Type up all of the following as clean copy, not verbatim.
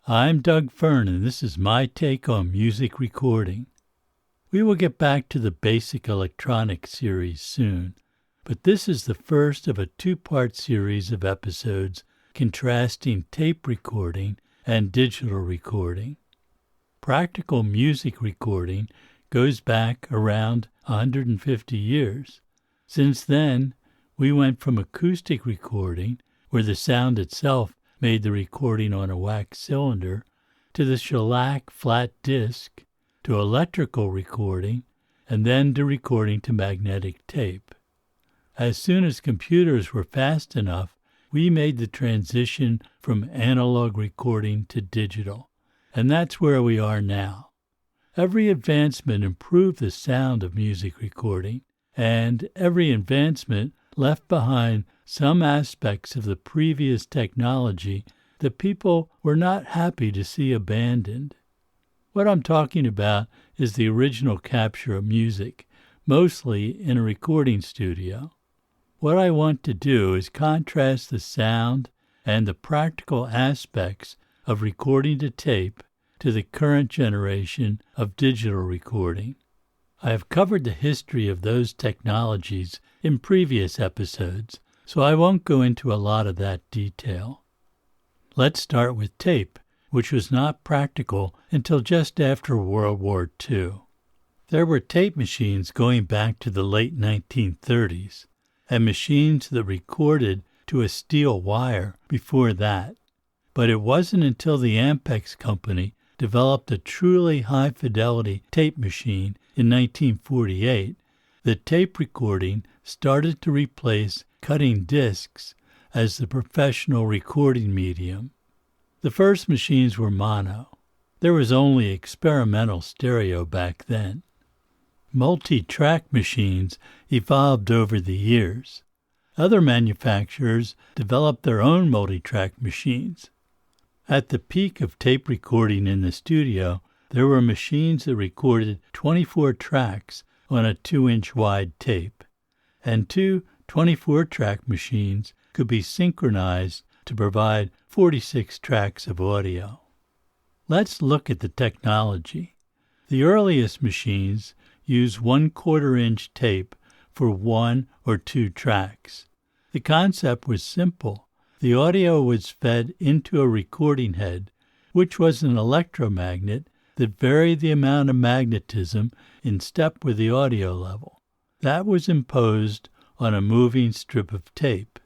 I'm Doug Fern, and this is my take on music recording. We will get back to the basic electronics series soon, but this is the first of a two-part series of episodes contrasting tape recording and digital recording. Practical music recording goes back around 150 years. Since then, we went from acoustic recording, where the sound itself made the recording on a wax cylinder, to the shellac flat disc, to electrical recording, and then to recording to magnetic tape. As soon as computers were fast enough, we made the transition from analog recording to digital, and that's where we are now. Every advancement improved the sound of music recording, and every advancement left behind some aspects of the previous technology that people were not happy to see abandoned. What I'm talking about is the original capture of music, mostly in a recording studio. What I want to do is contrast the sound and the practical aspects of recording to tape to the current generation of digital recording. I have covered the history of those technologies in previous episodes, so I won't go into a lot of that detail. Let's start with tape, which was not practical until just after World War II. There were tape machines going back to the late 1930s, and machines that recorded to a steel wire before that. But it wasn't until the Ampex company developed a truly high-fidelity tape machine in 1948 that tape recording started to replace cutting discs as the professional recording medium. The first machines were mono. There was only experimental stereo back then. Multitrack machines evolved over the years. Other manufacturers developed their own multitrack machines. At the peak of tape recording in the studio, there were machines that recorded 24 tracks on a 2-inch wide tape, and two 24-track machines could be synchronized to provide 46 tracks of audio. Let's look at the technology. The earliest machines used 1/4-inch tape for 1 or 2 tracks. The concept was simple. The audio was fed into a recording head, which was an electromagnet that varied the amount of magnetism in step with the audio level. That was imposed on a moving strip of tape.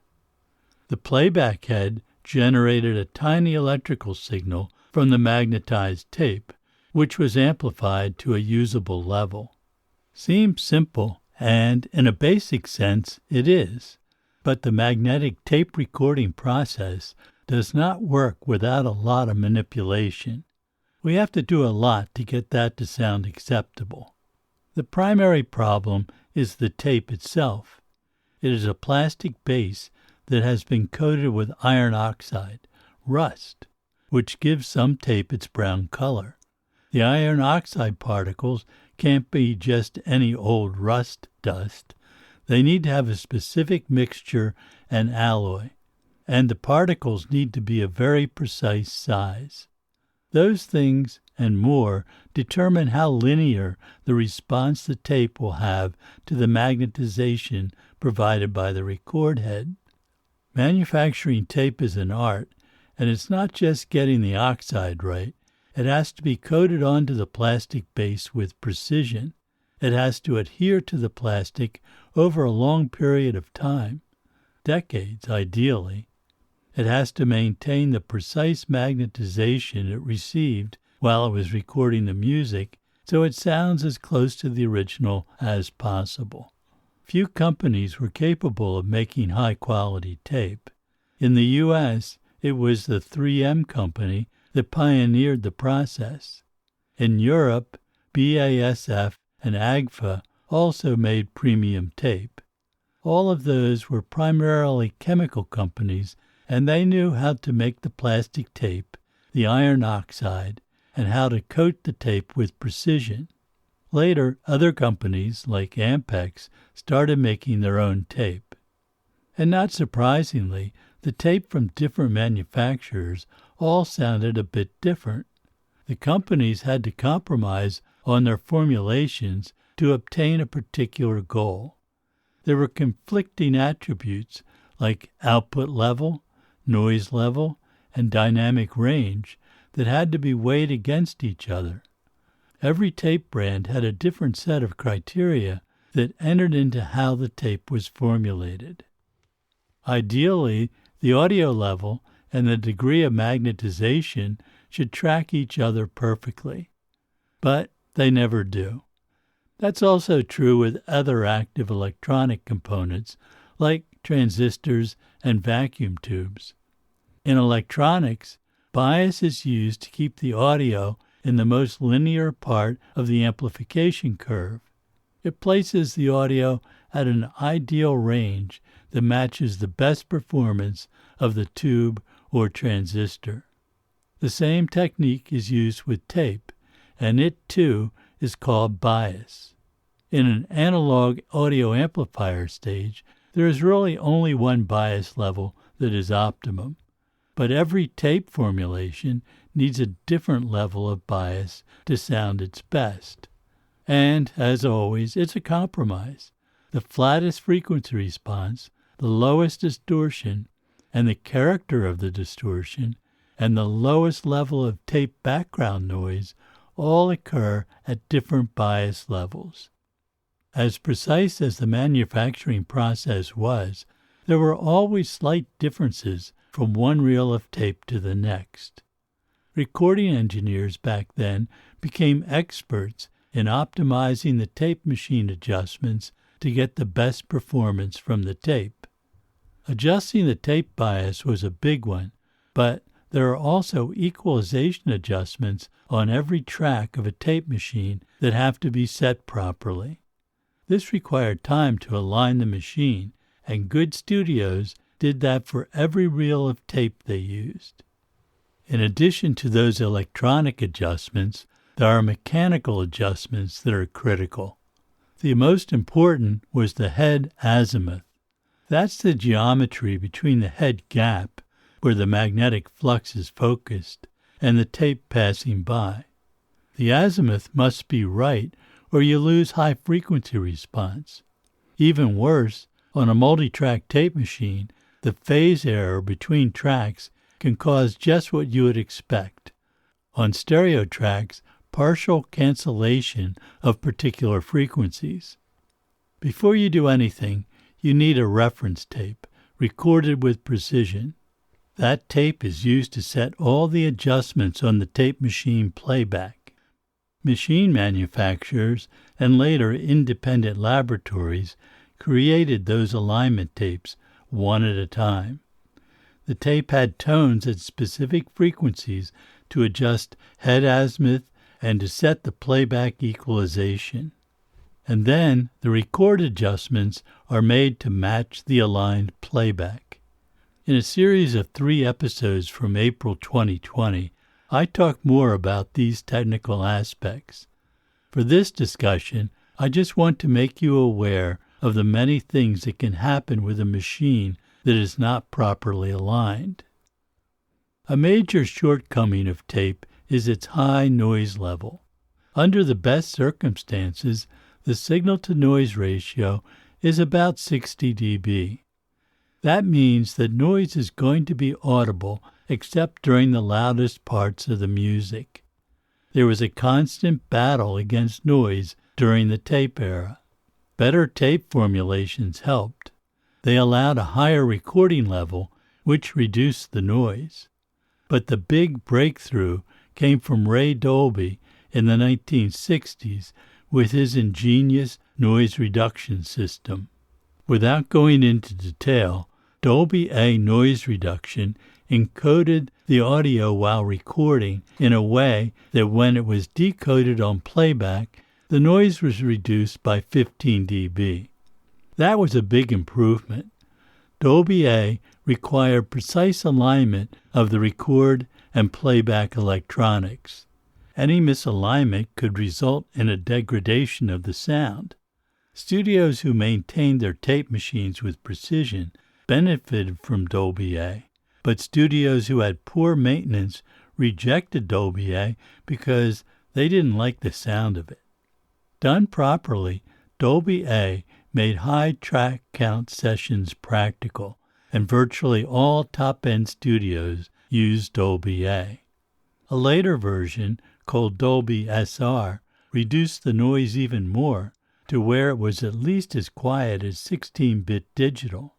The playback head generated a tiny electrical signal from the magnetized tape, which was amplified to a usable level. Seems simple, and in a basic sense it is, but the magnetic tape recording process does not work without a lot of manipulation. We have to do a lot to get that to sound acceptable. The primary problem is the tape itself. It is a plastic base that has been coated with iron oxide, rust, which gives some tape its brown color. The iron oxide particles can't be just any old rust dust. They need to have a specific mixture and alloy, and the particles need to be a very precise size. Those things and more determine how linear the response the tape will have to the magnetization provided by the record head. Manufacturing tape is an art, and it's not just getting the oxide right. It has to be coated onto the plastic base with precision. It has to adhere to the plastic over a long period of time, decades ideally. It has to maintain the precise magnetization it received while it was recording the music, so it sounds as close to the original as possible. Few companies were capable of making high-quality tape. In the U.S., it was the 3M company that pioneered the process. In Europe, BASF and AGFA also made premium tape. All of those were primarily chemical companies, and they knew how to make the plastic tape, the iron oxide, and how to coat the tape with precision. Later, other companies, like Ampex, started making their own tape. And not surprisingly, the tape from different manufacturers all sounded a bit different. The companies had to compromise on their formulations to obtain a particular goal. There were conflicting attributes like output level, noise level, and dynamic range that had to be weighed against each other. Every tape brand had a different set of criteria that entered into how the tape was formulated. Ideally, the audio level and the degree of magnetization should track each other perfectly, but they never do. That's also true with other active electronic components like transistors and vacuum tubes. In electronics, bias is used to keep the audio in the most linear part of the amplification curve. It places the audio at an ideal range that matches the best performance of the tube or transistor. The same technique is used with tape, and it too is called bias. In an analog audio amplifier stage, there is really only one bias level that is optimum, but every tape formulation needs a different level of bias to sound its best. And, as always, it's a compromise. The flattest frequency response, the lowest distortion, and the character of the distortion, and the lowest level of tape background noise all occur at different bias levels. As precise as the manufacturing process was, there were always slight differences from one reel of tape to the next. Recording engineers back then became experts in optimizing the tape machine adjustments to get the best performance from the tape. Adjusting the tape bias was a big one, but there are also equalization adjustments on every track of a tape machine that have to be set properly. This required time to align the machine, and good studios did that for every reel of tape they used. In addition to those electronic adjustments, there are mechanical adjustments that are critical. The most important was the head azimuth. That's the geometry between the head gap, where the magnetic flux is focused, and the tape passing by. The azimuth must be right, or you lose high-frequency response. Even worse, on a multitrack tape machine, the phase error between tracks can cause just what you would expect. On stereo tracks, partial cancellation of particular frequencies. Before you do anything, you need a reference tape, recorded with precision. That tape is used to set all the adjustments on the tape machine playback. Machine manufacturers and later independent laboratories created those alignment tapes one at a time. The tape had tones at specific frequencies to adjust head azimuth and to set the playback equalization. And then the record adjustments are made to match the aligned playback. In a series of 3 episodes from April 2020, I talk more about these technical aspects. For this discussion, I just want to make you aware of the many things that can happen with a machine that is not properly aligned. A major shortcoming of tape is its high noise level. Under the best circumstances, the signal-to-noise ratio is about 60 dB. That means that noise is going to be audible except during the loudest parts of the music. There was a constant battle against noise during the tape era. Better tape formulations helped. They allowed a higher recording level, which reduced the noise. But the big breakthrough came from Ray Dolby in the 1960s with his ingenious noise reduction system. Without going into detail, Dolby A noise reduction encoded the audio while recording in a way that when it was decoded on playback, the noise was reduced by 15 dB. That was a big improvement. Dolby A required precise alignment of the record and playback electronics. Any misalignment could result in a degradation of the sound. Studios who maintained their tape machines with precision benefited from Dolby A, but studios who had poor maintenance rejected Dolby A because they didn't like the sound of it. Done properly, Dolby A made high track count sessions practical, and virtually all top-end studios used Dolby A. A later version, called Dolby SR, reduced the noise even more to where it was at least as quiet as 16-bit digital.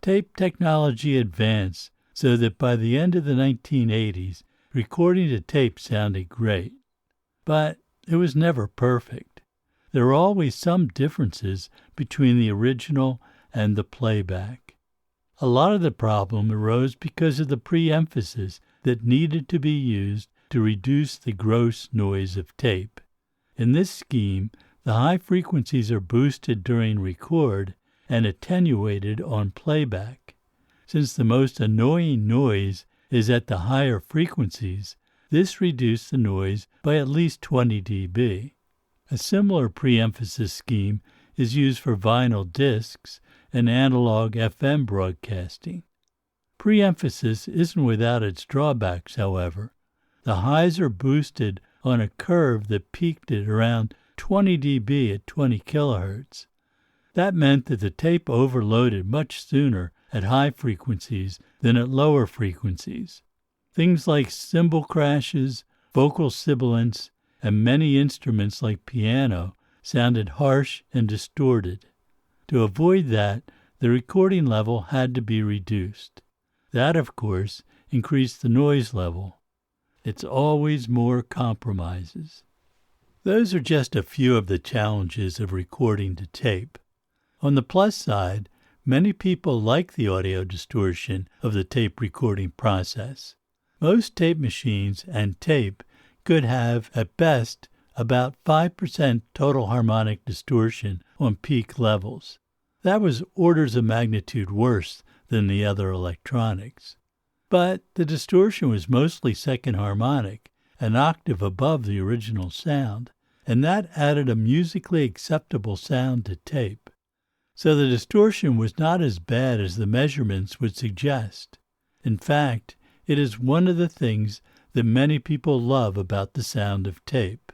Tape technology advanced so that by the end of the 1980s, recording to tape sounded great. But it was never perfect. There were always some differences between the original and the playback. A lot of the problem arose because of the pre-emphasis that needed to be used to reduce the gross noise of tape. In this scheme, the high frequencies are boosted during record and attenuated on playback. Since the most annoying noise is at the higher frequencies, this reduced the noise by at least 20 dB. A similar pre-emphasis scheme is used for vinyl discs and analog FM broadcasting. Pre-emphasis isn't without its drawbacks, however. The highs are boosted on a curve that peaked at around 20 dB at 20 kHz. That meant that the tape overloaded much sooner at high frequencies than at lower frequencies. Things like cymbal crashes, vocal sibilance, and many instruments like piano sounded harsh and distorted. To avoid that, the recording level had to be reduced. That, of course, increased the noise level. It's always more compromises. Those are just a few of the challenges of recording to tape. On the plus side, many people like the audio distortion of the tape recording process. Most tape machines and tape could have, at best, about 5% total harmonic distortion on peak levels. That was orders of magnitude worse than the other electronics. But the distortion was mostly second harmonic, an octave above the original sound, and that added a musically acceptable sound to tape. So the distortion was not as bad as the measurements would suggest. In fact, it is one of the things that many people love about the sound of tape.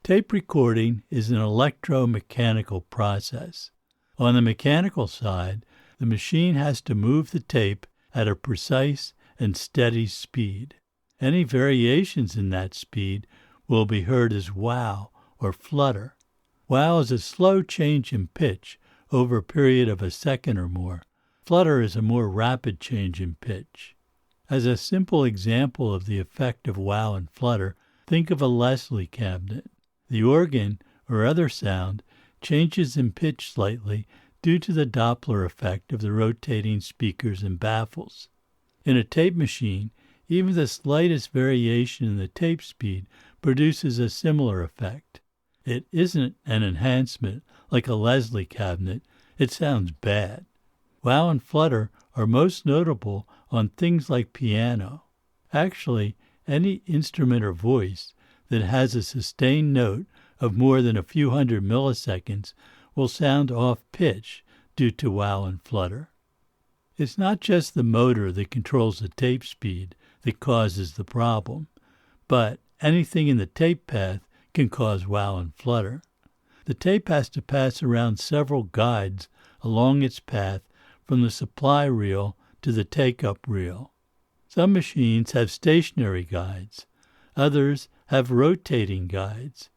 Tape recording is an electromechanical process. On the mechanical side, the machine has to move the tape at a precise and steady speed. Any variations in that speed will be heard as wow or flutter. Wow is a slow change in pitch over a period of a second or more. Flutter is a more rapid change in pitch. As a simple example of the effect of wow and flutter, think of a Leslie cabinet. The organ, or other sound, changes in pitch slightly due to the Doppler effect of the rotating speakers and baffles. In a tape machine, even the slightest variation in the tape speed produces a similar effect. It isn't an enhancement like a Leslie cabinet. It sounds bad. Wow and flutter are most notable on things like piano. Actually, any instrument or voice that has a sustained note of more than a few hundred milliseconds will sound off-pitch due to wow and flutter. It's not just the motor that controls the tape speed that causes the problem, but anything in the tape path can cause wow and flutter. The tape has to pass around several guides along its path from the supply reel to the take-up reel. Some machines have stationary guides. Others have rotating guides.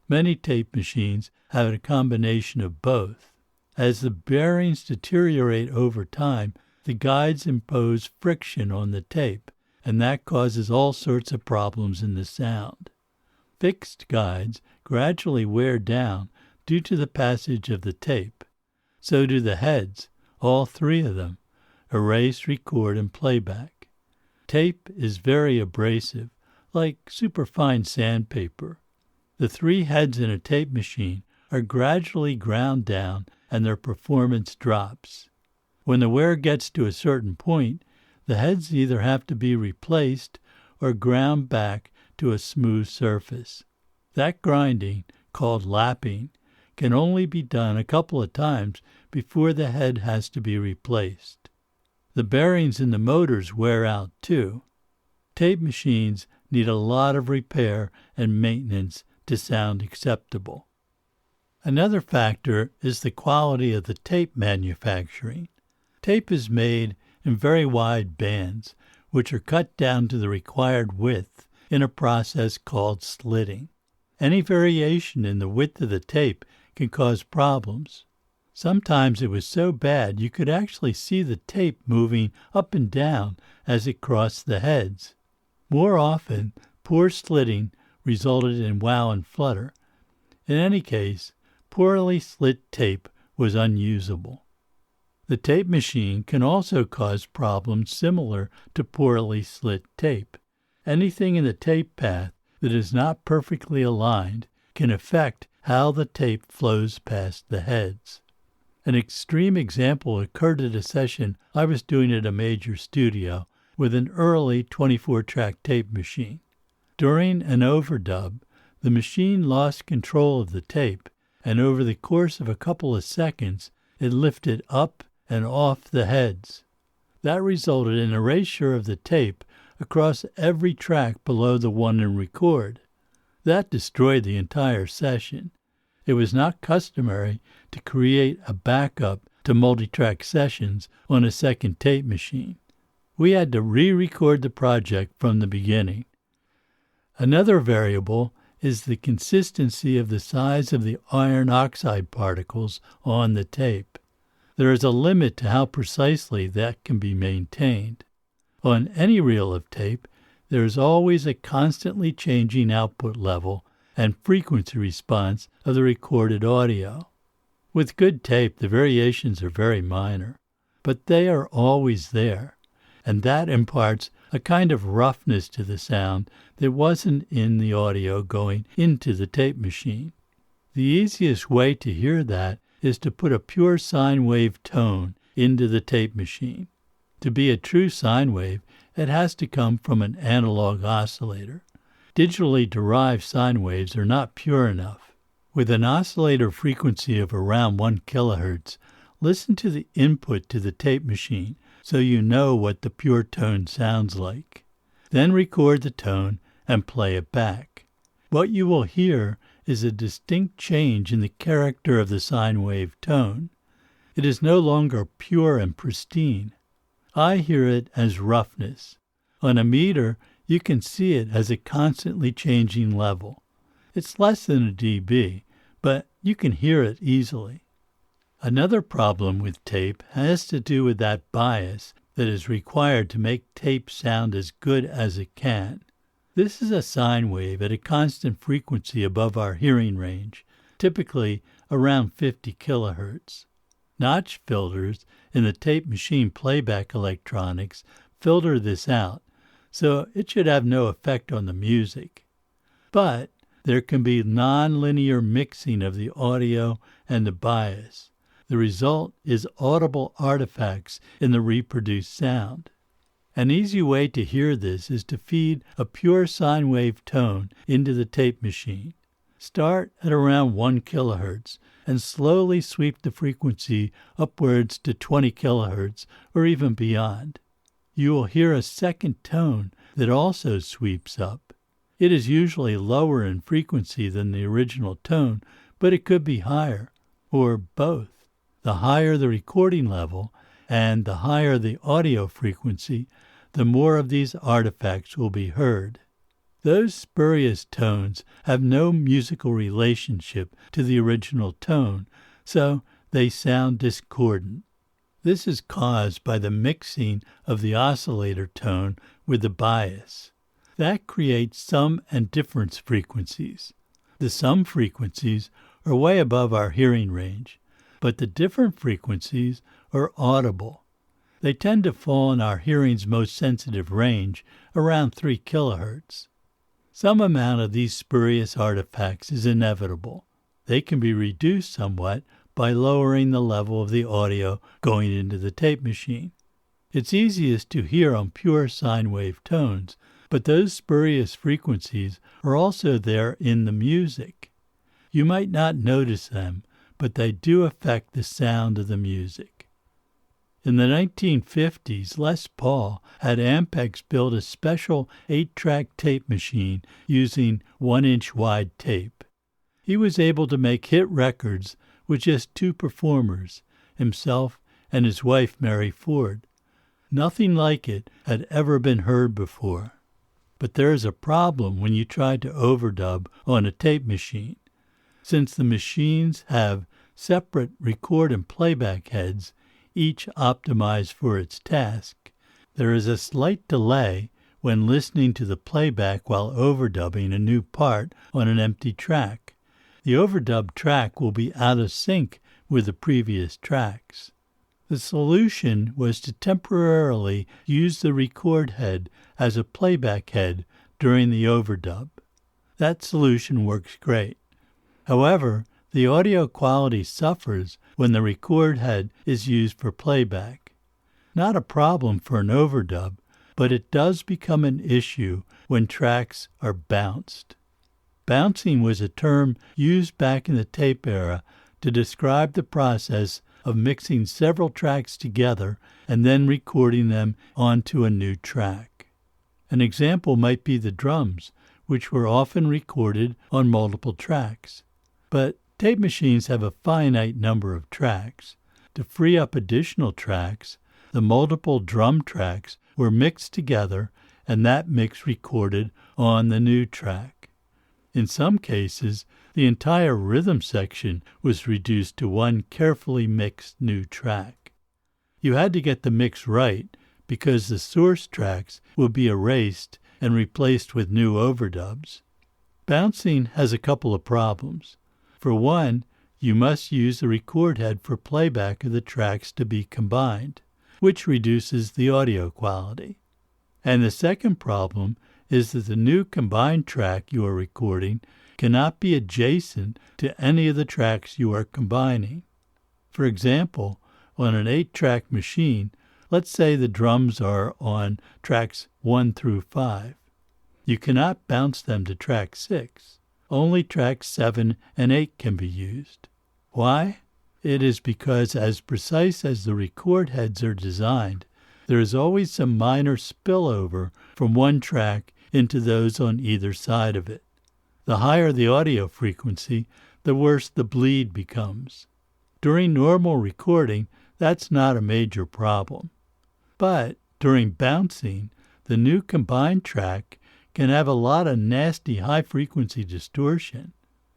Many tape machines have a combination of both. As the bearings deteriorate over time, the guides impose friction on the tape, and that causes all sorts of problems in the sound. Fixed guides gradually wear down due to the passage of the tape. So do the heads, all three of them: erase, record, and playback. Tape is very abrasive, like superfine sandpaper. The three heads in a tape machine are gradually ground down and their performance drops. When the wear gets to a certain point, the heads either have to be replaced or ground back to a smooth surface. That grinding, called lapping, can only be done a couple of times before the head has to be replaced. The bearings in the motors wear out too. Tape machines need a lot of repair and maintenance to sound acceptable. Another factor is the quality of the tape manufacturing. Tape is made in very wide bands, which are cut down to the required width in a process called slitting. Any variation in the width of the tape can cause problems. Sometimes it was so bad you could actually see the tape moving up and down as it crossed the heads. More often, poor slitting resulted in wow and flutter. In any case, poorly slit tape was unusable. The tape machine can also cause problems similar to poorly slit tape. Anything in the tape path that is not perfectly aligned can affect how the tape flows past the heads. An extreme example occurred at a session I was doing at a major studio with an early 24-track tape machine. During an overdub, the machine lost control of the tape, and over the course of a couple of seconds, it lifted up and off the heads. That resulted in erasure of the tape across every track below the one in record. That destroyed the entire session. It was not customary to create a backup to multitrack sessions on a second tape machine. We had to re-record the project from the beginning. Another variable is the consistency of the size of the iron oxide particles on the tape. There is a limit to how precisely that can be maintained. On any reel of tape, there is always a constantly changing output level and frequency response of the recorded audio. With good tape, the variations are very minor, but they are always there, and that imparts a kind of roughness to the sound that wasn't in the audio going into the tape machine. The easiest way to hear that is to put a pure sine wave tone into the tape machine. To be a true sine wave, it has to come from an analog oscillator. Digitally derived sine waves are not pure enough. With an oscillator frequency of around 1 kilohertz, listen to the input to the tape machine so you know what the pure tone sounds like. Then record the tone and play it back. What you will hear is a distinct change in the character of the sine wave tone. It is no longer pure and pristine. I hear it as roughness. On a meter, you can see it as a constantly changing level. It's less than a dB, but you can hear it easily. Another problem with tape has to do with that bias that is required to make tape sound as good as it can. This is a sine wave at a constant frequency above our hearing range, typically around 50 kilohertz. Notch filters in the tape machine playback electronics filter this out, so it should have no effect on the music. But there can be nonlinear mixing of the audio and the bias. The result is audible artifacts in the reproduced sound. An easy way to hear this is to feed a pure sine wave tone into the tape machine. Start at around 1 kilohertz and slowly sweep the frequency upwards to 20 kilohertz or even beyond. You will hear a second tone that also sweeps up. It is usually lower in frequency than the original tone, but it could be higher, or both. The higher the recording level and the higher the audio frequency, the more of these artifacts will be heard. Those spurious tones have no musical relationship to the original tone, so they sound discordant. This is caused by the mixing of the oscillator tone with the bias. That creates sum and difference frequencies. The sum frequencies are way above our hearing range, but the different frequencies are audible. They tend to fall in our hearing's most sensitive range, around 3 kilohertz. Some amount of these spurious artifacts is inevitable. They can be reduced somewhat by lowering the level of the audio going into the tape machine. It's easiest to hear on pure sine wave tones, but those spurious frequencies are also there in the music. You might not notice them, but they do affect the sound of the music. In the 1950s, Les Paul had Ampex build a special 8-track tape machine using 1-inch wide tape. He was able to make hit records with just 2 performers, himself and his wife Mary Ford. Nothing like it had ever been heard before. But there is a problem when you try to overdub on a tape machine. Since the machines have separate record and playback heads, each optimized for its task, there is a slight delay when listening to the playback while overdubbing a new part on an empty track. The overdubbed track will be out of sync with the previous tracks. The solution was to temporarily use the record head as a playback head during the overdub. That solution works great. However, the audio quality suffers when the record head is used for playback. Not a problem for an overdub, but it does become an issue when tracks are bounced. Bouncing was a term used back in the tape era to describe the process of mixing several tracks together and then recording them onto a new track. An example might be the drums, which were often recorded on multiple tracks. But tape machines have a finite number of tracks. To free up additional tracks, the multiple drum tracks were mixed together and that mix recorded on the new track. In some cases, the entire rhythm section was reduced to one carefully mixed new track. You had to get the mix right because the source tracks will be erased and replaced with new overdubs. Bouncing has a couple of problems. For one, you must use the record head for playback of the tracks to be combined, which reduces the audio quality. And the second problem is that the new combined track you are recording cannot be adjacent to any of the tracks you are combining. For example, on an 8-track machine, let's say the drums are on tracks 1 through 5. You cannot bounce them to track 6. Only tracks 7 and 8 can be used. Why? It is because as precise as the record heads are designed, there is always some minor spillover from one track into those on either side of it. The higher the audio frequency, the worse the bleed becomes. During normal recording, that's not a major problem. But during bouncing, the new combined track can have a lot of nasty high-frequency distortion.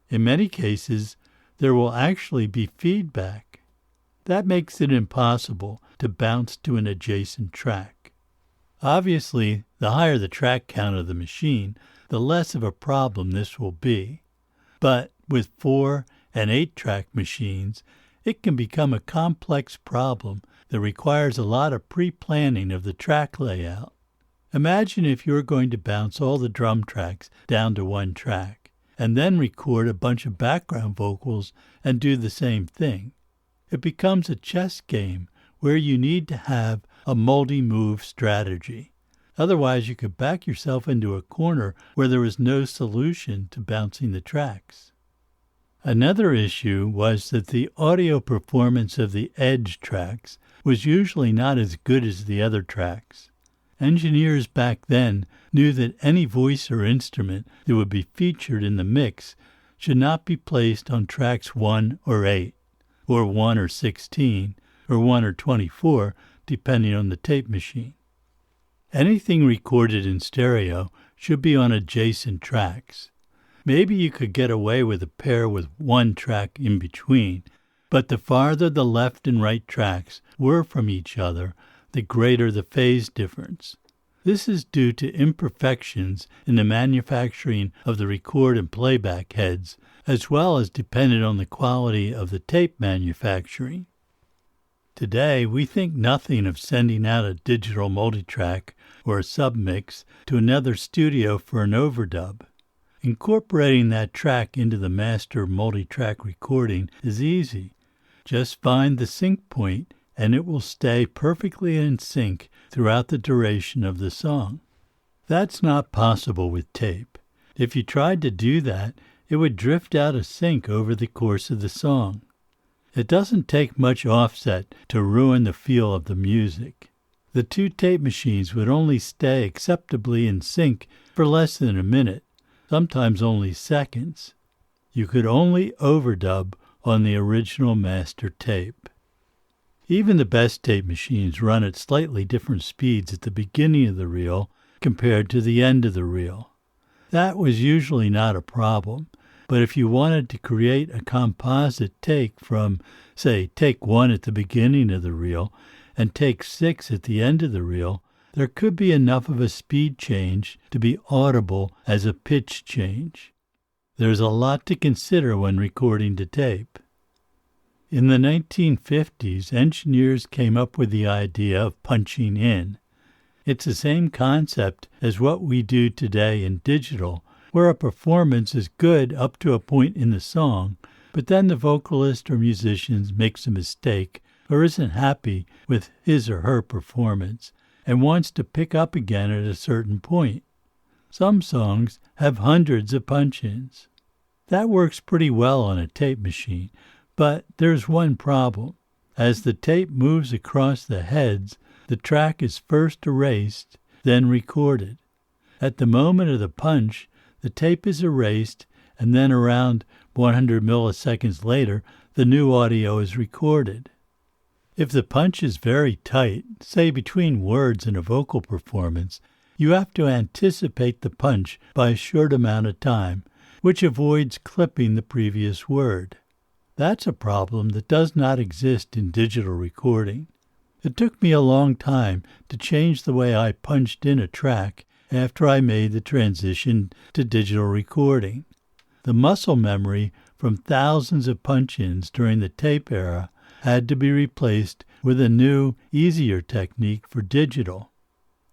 In many cases, there will actually be feedback. That makes it impossible to bounce to an adjacent track. Obviously, the higher the track count of the machine, the less of a problem this will be. But with 4- and 8-track machines, it can become a complex problem that requires a lot of pre-planning of the track layout. Imagine if you're going to bounce all the drum tracks down to one track, and then record a bunch of background vocals and do the same thing. It becomes a chess game where you need to have a multi-move strategy. Otherwise, you could back yourself into a corner where there is no solution to bouncing the tracks. Another issue was that the audio performance of the edge tracks was usually not as good as the other tracks. Engineers back then knew that any voice or instrument that would be featured in the mix should not be placed on tracks 1 or 8, or 1 or 16, or 1 or 24, depending on the tape machine. Anything recorded in stereo should be on adjacent tracks. Maybe you could get away with a pair with one track in between, but the farther the left and right tracks were from each other, the greater the phase difference. This is due to imperfections in the manufacturing of the record and playback heads, as well as dependent on the quality of the tape manufacturing. Today, we think nothing of sending out a digital multitrack or a submix to another studio for an overdub. Incorporating that track into the master multitrack recording is easy. Just find the sync point and it will stay perfectly in sync throughout the duration of the song. That's not possible with tape. If you tried to do that, it would drift out of sync over the course of the song. It doesn't take much offset to ruin the feel of the music. The two tape machines would only stay acceptably in sync for less than a minute, sometimes only seconds. You could only overdub on the original master tape. Even the best tape machines run at slightly different speeds at the beginning of the reel compared to the end of the reel. That was usually not a problem, but if you wanted to create a composite take from, say, take 1 at the beginning of the reel and take 6 at the end of the reel, there could be enough of a speed change to be audible as a pitch change. There's a lot to consider when recording to tape. In the 1950s, engineers came up with the idea of punching in. It's the same concept as what we do today in digital, where a performance is good up to a point in the song, but then the vocalist or musician makes a mistake or isn't happy with his or her performance and wants to pick up again at a certain point. Some songs have hundreds of punch-ins. That works pretty well on a tape machine, but there's one problem. As the tape moves across the heads, the track is first erased, then recorded. At the moment of the punch, the tape is erased, and then around 100 milliseconds later, the new audio is recorded. If the punch is very tight, say between words in a vocal performance, you have to anticipate the punch by a short amount of time, which avoids clipping the previous word. That's a problem that does not exist in digital recording. It took me a long time to change the way I punched in a track after I made the transition to digital recording. The muscle memory from thousands of punch-ins during the tape era had to be replaced with a new, easier technique for digital.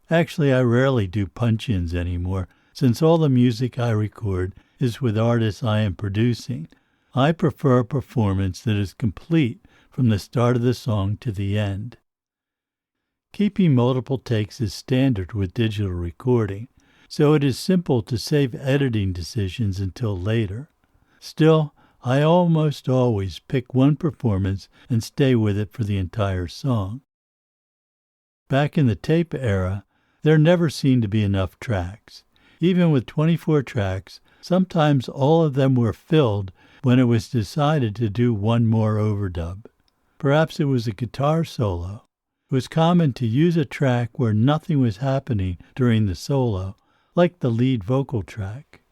Actually, I rarely do punch-ins anymore, since all the music I record is with artists I am producing. I prefer a performance that is complete from the start of the song to the end. Keeping multiple takes is standard with digital recording, so it is simple to save editing decisions until later. Still, I almost always pick one performance and stay with it for the entire song. Back in the tape era, there never seemed to be enough tracks. Even with 24 tracks, sometimes all of them were filled when it was decided to do one more overdub. Perhaps it was a guitar solo. It was common to use a track where nothing was happening during the solo, like the lead vocal track.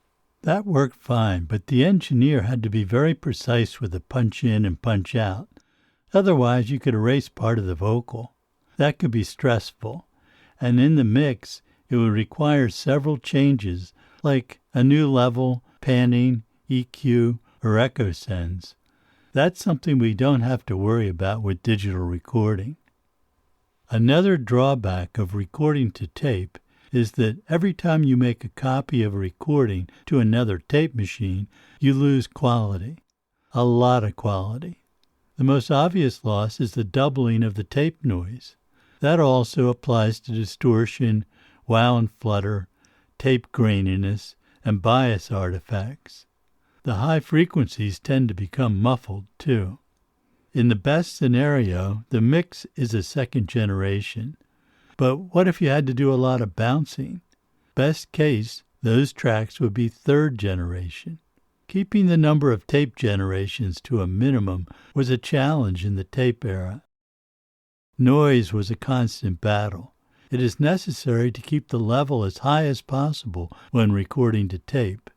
That worked fine, but the engineer had to be very precise with the punch in and punch out. Otherwise, you could erase part of the vocal. That could be stressful, and in the mix, it would require several changes, like a new level, panning, EQ, or echo sends. That's something we don't have to worry about with digital recording. Another drawback of recording to tape is that every time you make a copy of a recording to another tape machine, you lose quality. A lot of quality. The most obvious loss is the doubling of the tape noise. That also applies to distortion, wow and flutter, tape graininess, and bias artifacts. The high frequencies tend to become muffled, too. In the best scenario, the mix is a second generation. But what if you had to do a lot of bouncing? Best case, those tracks would be third generation. Keeping the number of tape generations to a minimum was a challenge in the tape era. Noise was a constant battle. It is necessary to keep the level as high as possible when recording to tape.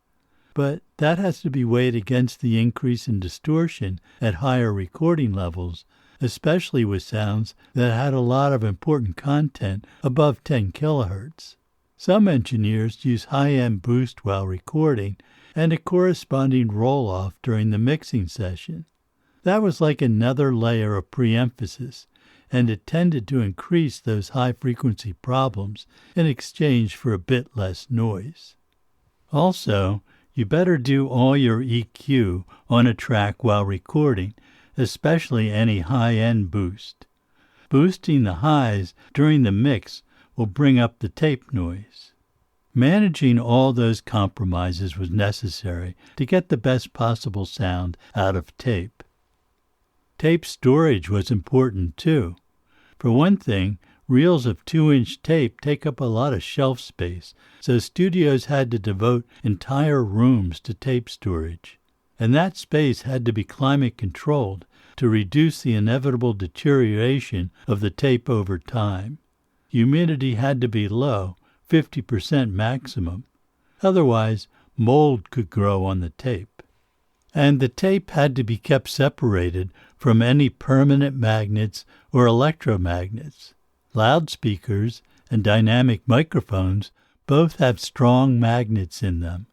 But that has to be weighed against the increase in distortion at higher recording levels, especially with sounds that had a lot of important content above 10 kilohertz. Some engineers use high-end boost while recording and a corresponding roll-off during the mixing session. That was like another layer of pre-emphasis, and it tended to increase those high-frequency problems in exchange for a bit less noise. Also, you better do all your EQ on a track while recording, especially any high-end boost. Boosting the highs during the mix will bring up the tape noise. Managing all those compromises was necessary to get the best possible sound out of tape. Tape storage was important too. For one thing, reels of 2-inch tape take up a lot of shelf space, so studios had to devote entire rooms to tape storage. And that space had to be climate controlled to reduce the inevitable deterioration of the tape over time. Humidity had to be low, 50% maximum. Otherwise, mold could grow on the tape. And the tape had to be kept separated from any permanent magnets or electromagnets. Loudspeakers and dynamic microphones both have strong magnets in them.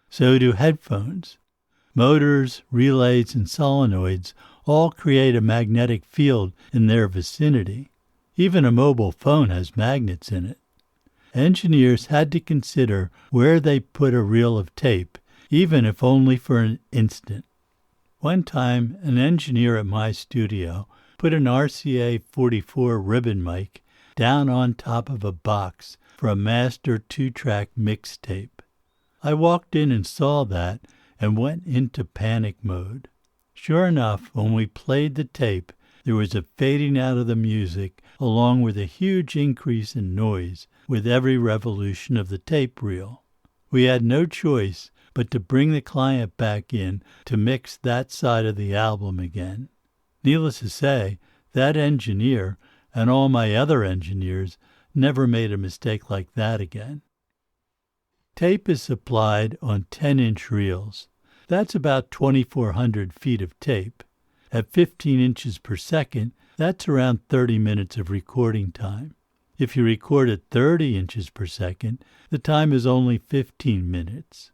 So do headphones. Motors, relays, and solenoids all create a magnetic field in their vicinity. Even a mobile phone has magnets in it. Engineers had to consider where they put a reel of tape, even if only for an instant. One time, an engineer at my studio put an RCA 44 ribbon mic down on top of a box for a master 2-track mixtape. I walked in and saw that and went into panic mode. Sure enough, when we played the tape, there was a fading out of the music along with a huge increase in noise with every revolution of the tape reel. We had no choice but to bring the client back in to mix that side of the album again. Needless to say, that engineer and all my other engineers never made a mistake like that again. Tape is supplied on 10-inch reels. That's about 2,400 feet of tape. At 15 inches per second, that's around 30 minutes of recording time. If you record at 30 inches per second, the time is only 15 minutes.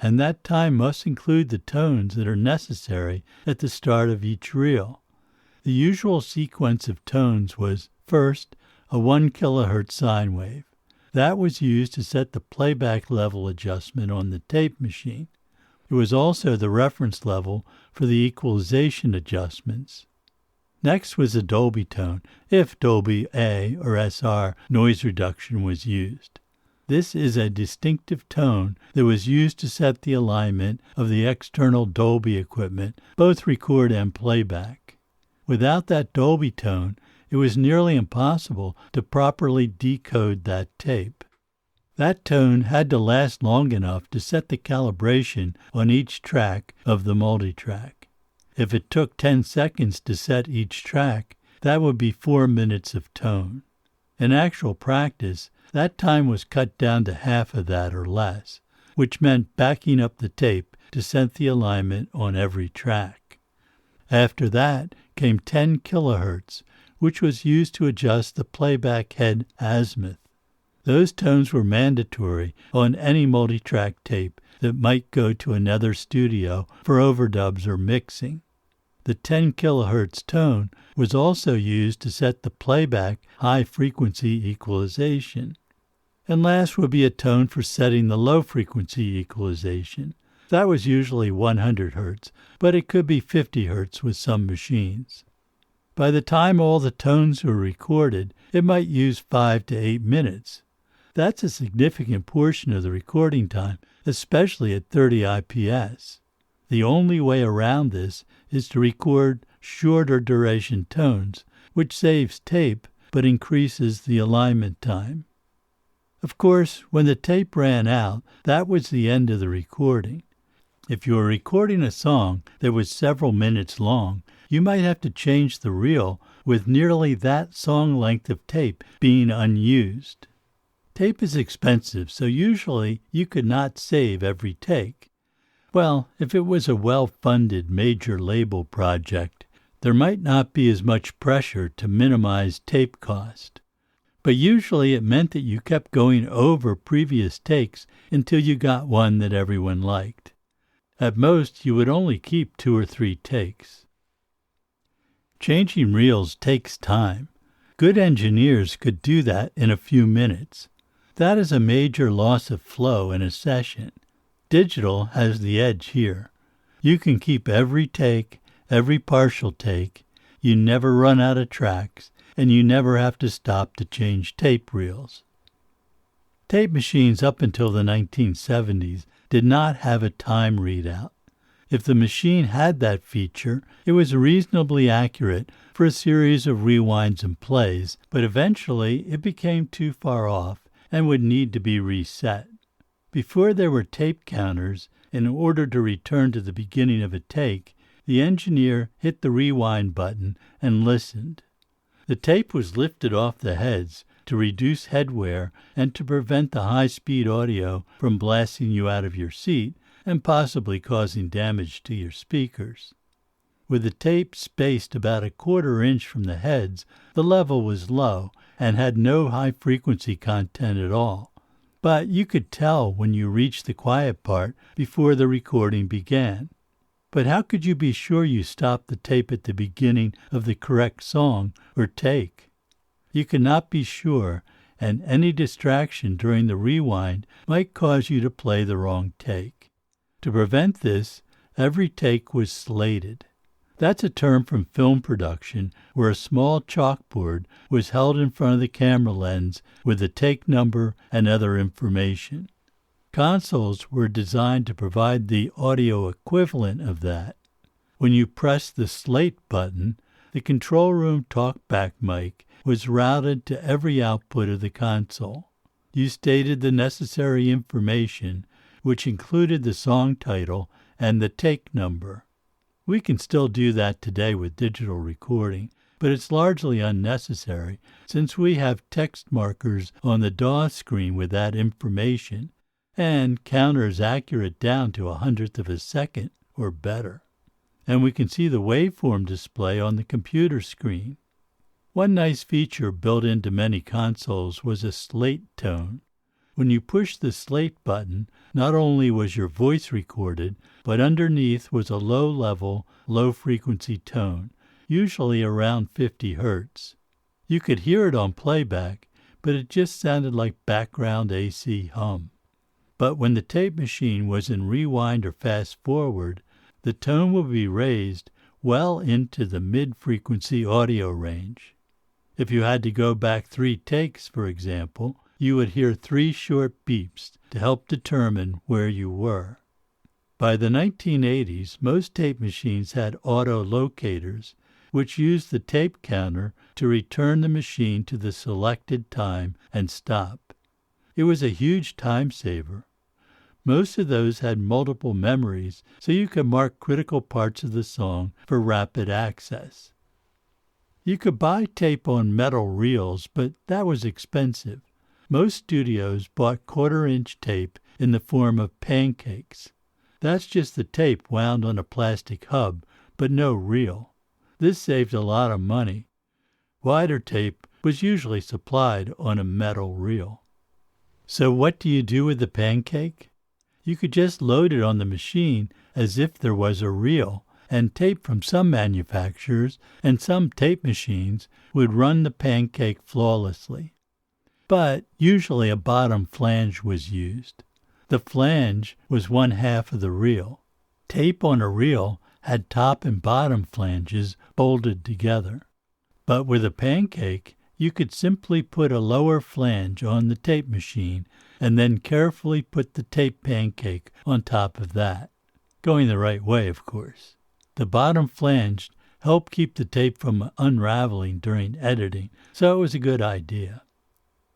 And that time must include the tones that are necessary at the start of each reel. The usual sequence of tones was, first, a 1 kilohertz sine wave. That was used to set the playback level adjustment on the tape machine. It was also the reference level for the equalization adjustments. Next was a Dolby tone, if Dolby A or SR noise reduction was used. This is a distinctive tone that was used to set the alignment of the external Dolby equipment, both record and playback. Without that Dolby tone, it was nearly impossible to properly decode that tape. That tone had to last long enough to set the calibration on each track of the multitrack. If it took 10 seconds to set each track, that would be 4 minutes of tone. In actual practice, that time was cut down to half of that or less, which meant backing up the tape to set the alignment on every track. After that came 10 kilohertz, which was used to adjust the playback head azimuth. Those tones were mandatory on any multitrack tape that might go to another studio for overdubs or mixing. The 10 kilohertz tone was also used to set the playback high-frequency equalization. And last would be a tone for setting the low-frequency equalization. That was usually 100 hertz, but it could be 50 hertz with some machines. By the time all the tones were recorded, it might use 5 to 8 minutes. That's a significant portion of the recording time, especially at 30 IPS. The only way around this is to record shorter duration tones, which saves tape but increases the alignment time. Of course, when the tape ran out, that was the end of the recording. If you were recording a song that was several minutes long, you might have to change the reel with nearly that song length of tape being unused. Tape is expensive, so usually you could not save every take. Well, if it was a well-funded major label project, there might not be as much pressure to minimize tape cost. But usually it meant that you kept going over previous takes until you got one that everyone liked. At most, you would only keep 2 or 3 takes. Changing reels takes time. Good engineers could do that in a few minutes. That is a major loss of flow in a session. Digital has the edge here. You can keep every take, every partial take. You never run out of tracks, and you never have to stop to change tape reels. Tape machines up until the 1970s did not have a time readout. If the machine had that feature, it was reasonably accurate for a series of rewinds and plays, but eventually it became too far off and would need to be reset. Before there were tape counters, in order to return to the beginning of a take, the engineer hit the rewind button and listened. The tape was lifted off the heads to reduce head wear and to prevent the high-speed audio from blasting you out of your seat and possibly causing damage to your speakers. With the tape spaced about a quarter inch from the heads, the level was low and had no high-frequency content at all. But you could tell when you reached the quiet part before the recording began. But how could you be sure you stopped the tape at the beginning of the correct song or take? You could not be sure, and any distraction during the rewind might cause you to play the wrong take. To prevent this, every take was slated. That's a term from film production where a small chalkboard was held in front of the camera lens with the take number and other information. Consoles were designed to provide the audio equivalent of that. When you pressed the slate button, the control room talkback mic was routed to every output of the console. You stated the necessary information, which included the song title and the take number. We can still do that today with digital recording, but it's largely unnecessary since we have text markers on the DAW screen with that information, and counters accurate down to 1/100th of a second or better. And we can see the waveform display on the computer screen. One nice feature built into many consoles was a slate tone. When you pushed the slate button, not only was your voice recorded, but underneath was a low-level, low-frequency tone, usually around 50 Hz. You could hear it on playback, but it just sounded like background AC hum. But when the tape machine was in rewind or fast forward, the tone would be raised well into the mid-frequency audio range. If you had to go back 3 takes, for example, you would hear 3 short beeps to help determine where you were. By the 1980s, most tape machines had auto-locators, which used the tape counter to return the machine to the selected time and stop. It was a huge time saver. Most of those had multiple memories, so you could mark critical parts of the song for rapid access. You could buy tape on metal reels, but that was expensive. Most studios bought quarter-inch tape in the form of pancakes. That's just the tape wound on a plastic hub, but no reel. This saved a lot of money. Wider tape was usually supplied on a metal reel. So what do you do with the pancake? You could just load it on the machine as if there was a reel, and tape from some manufacturers and some tape machines would run the pancake flawlessly. But usually a bottom flange was used. The flange was 1/2 of the reel. Tape on a reel had top and bottom flanges bolted together. But with a pancake, you could simply put a lower flange on the tape machine and then carefully put the tape pancake on top of that. Going the right way, of course. The bottom flange helped keep the tape from unraveling during editing, so it was a good idea.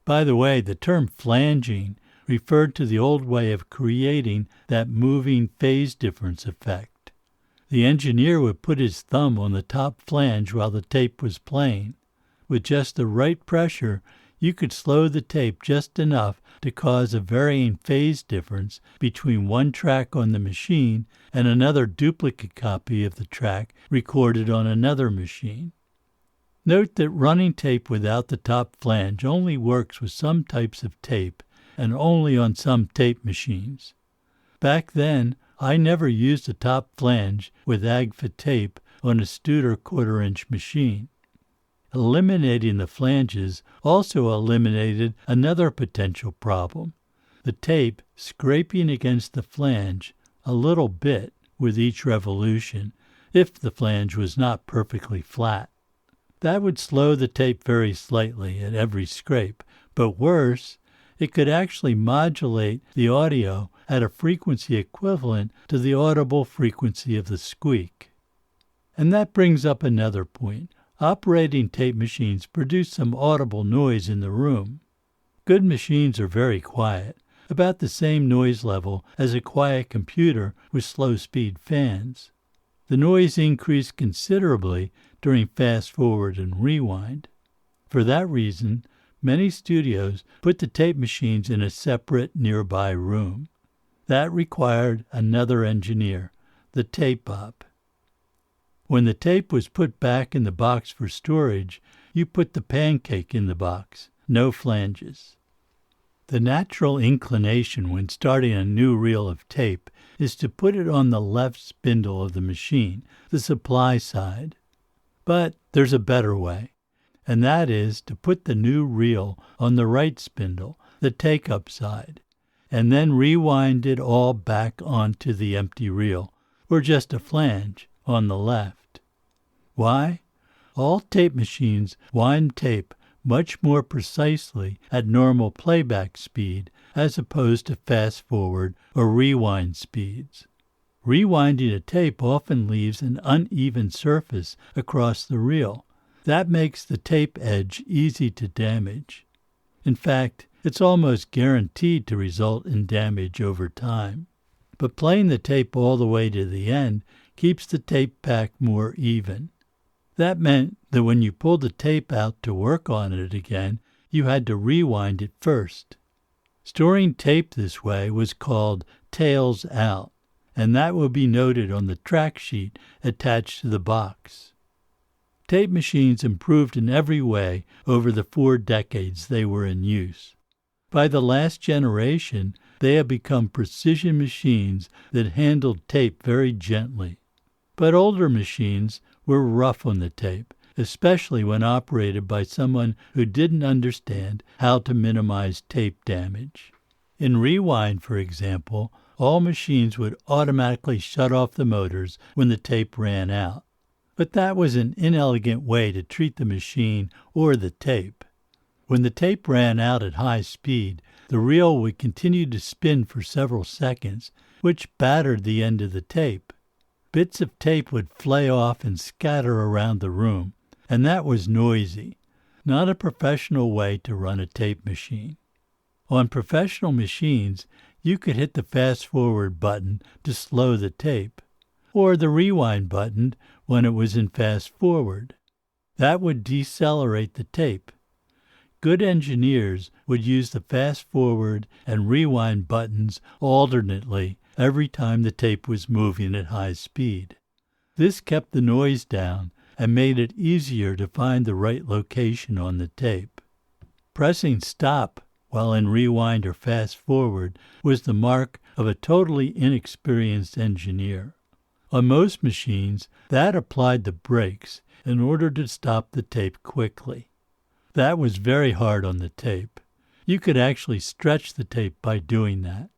By the way, the term flanging referred to the old way of creating that moving phase difference effect. The engineer would put his thumb on the top flange while the tape was playing. With just the right pressure, you could slow the tape just enough to cause a varying phase difference between one track on the machine and another duplicate copy of the track recorded on another machine. Note that running tape without the top flange only works with some types of tape and only on some tape machines. Back then, I never used a top flange with Agfa tape on a Studer quarter-inch machine. Eliminating the flanges also eliminated another potential problem, the tape scraping against the flange a little bit with each revolution if the flange was not perfectly flat. That would slow the tape very slightly at every scrape, but worse, it could actually modulate the audio at a frequency equivalent to the audible frequency of the squeak. And that brings up another point. Operating tape machines produce some audible noise in the room. Good machines are very quiet, about the same noise level as a quiet computer with slow-speed fans. The noise increased considerably during fast-forward and rewind. For that reason, many studios put the tape machines in a separate nearby room. That required another engineer, the tape op. When the tape was put back in the box for storage, you put the pancake in the box, no flanges. The natural inclination when starting a new reel of tape is to put it on the left spindle of the machine, the supply side. But there's a better way, and that is to put the new reel on the right spindle, the take-up side, and then rewind it all back onto the empty reel, or just a flange, on the left. Why? All tape machines wind tape much more precisely at normal playback speed as opposed to fast-forward or rewind speeds. Rewinding a tape often leaves an uneven surface across the reel. That makes the tape edge easy to damage. In fact, it's almost guaranteed to result in damage over time. But playing the tape all the way to the end keeps the tape pack more even. That meant that when you pulled the tape out to work on it again, you had to rewind it first. Storing tape this way was called tails out, and that will be noted on the track sheet attached to the box. Tape machines improved in every way over the 4 decades they were in use. By the last generation, they have become precision machines that handled tape very gently. But older machines were rough on the tape, especially when operated by someone who didn't understand how to minimize tape damage. In rewind, for example, all machines would automatically shut off the motors when the tape ran out. But that was an inelegant way to treat the machine or the tape. When the tape ran out at high speed, the reel would continue to spin for several seconds, which battered the end of the tape. Bits of tape would flay off and scatter around the room, and that was noisy, not a professional way to run a tape machine. On professional machines, you could hit the fast-forward button to slow the tape, or the rewind button when it was in fast-forward. That would decelerate the tape. Good engineers would use the fast-forward and rewind buttons alternately every time the tape was moving at high speed. This kept the noise down and made it easier to find the right location on the tape. Pressing stop while in rewind or fast-forward was the mark of a totally inexperienced engineer. On most machines, that applied the brakes in order to stop the tape quickly. That was very hard on the tape. You could actually stretch the tape by doing that.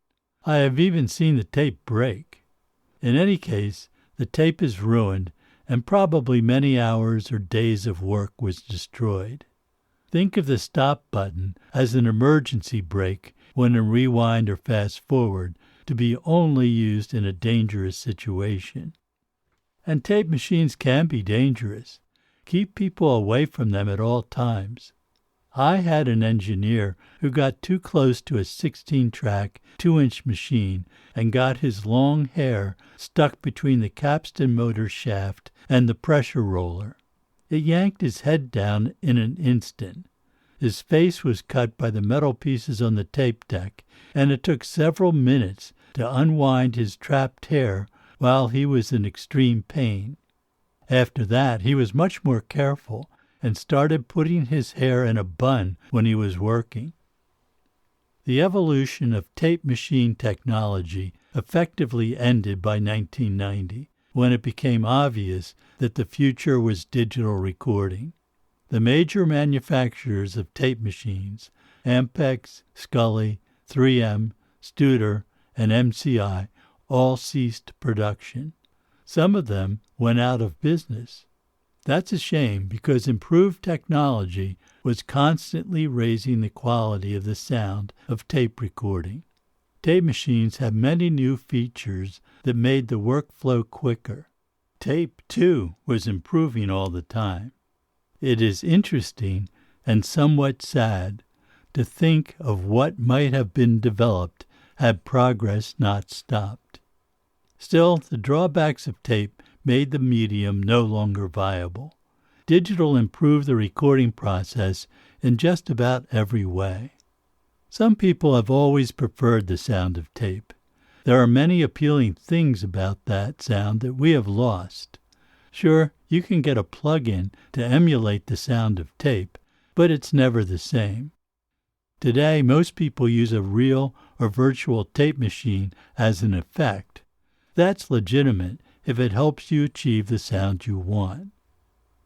I have even seen the tape break. In any case, the tape is ruined, and probably many hours or days of work was destroyed. Think of the stop button as an emergency brake when in rewind or fast-forward, to be only used in a dangerous situation. And tape machines can be dangerous. Keep people away from them at all times. I had an engineer who got too close to a 16-track, 2-inch machine and got his long hair stuck between the capstan motor shaft and the pressure roller. It yanked his head down in an instant. His face was cut by the metal pieces on the tape deck, and it took several minutes to unwind his trapped hair while he was in extreme pain. After that, he was much more careful and started putting his hair in a bun when he was working. The evolution of tape machine technology effectively ended by 1990, when it became obvious that the future was digital recording. The major manufacturers of tape machines, Ampex, Scully, 3M, Studer, and MCI, all ceased production. Some of them went out of business. That's a shame because improved technology was constantly raising the quality of the sound of tape recording. tape machines have many new features that made the workflow quicker. Tape, too, was improving all the time. It is interesting and somewhat sad to think of what might have been developed had progress not stopped. Still, the drawbacks of tape made the medium no longer viable. Digital improved the recording process in just about every way. Some people have always preferred the sound of tape. There are many appealing things about that sound that we have lost. Sure, you can get a plug-in to emulate the sound of tape, but it's never the same. Today, most people use a real or virtual tape machine as an effect. That's legitimate if it helps you achieve the sound you want.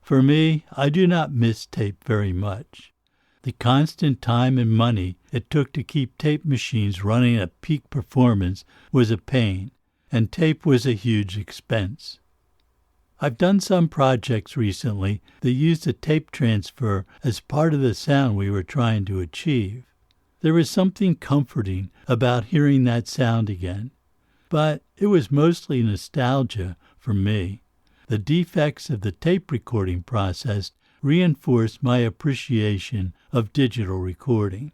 For me, I do not miss tape very much. The constant time and money it took to keep tape machines running at peak performance was a pain, and tape was a huge expense. I've done some projects recently that used a tape transfer as part of the sound we were trying to achieve. There was something comforting about hearing that sound again, but it was mostly nostalgia for me. The defects of the tape recording process reinforced my appreciation of digital recording.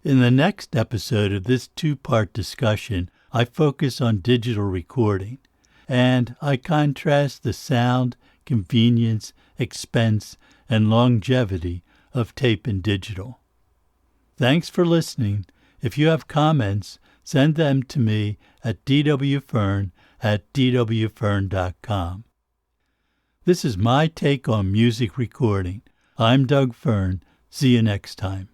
In the next episode of this two-part discussion, I focus on digital recording, and I contrast the sound, convenience, expense, and longevity of tape and digital. Thanks for listening. If you have comments, send them to me at dwfern@dwfern.com. This is my take on music recording. I'm Doug Fern. See you next time.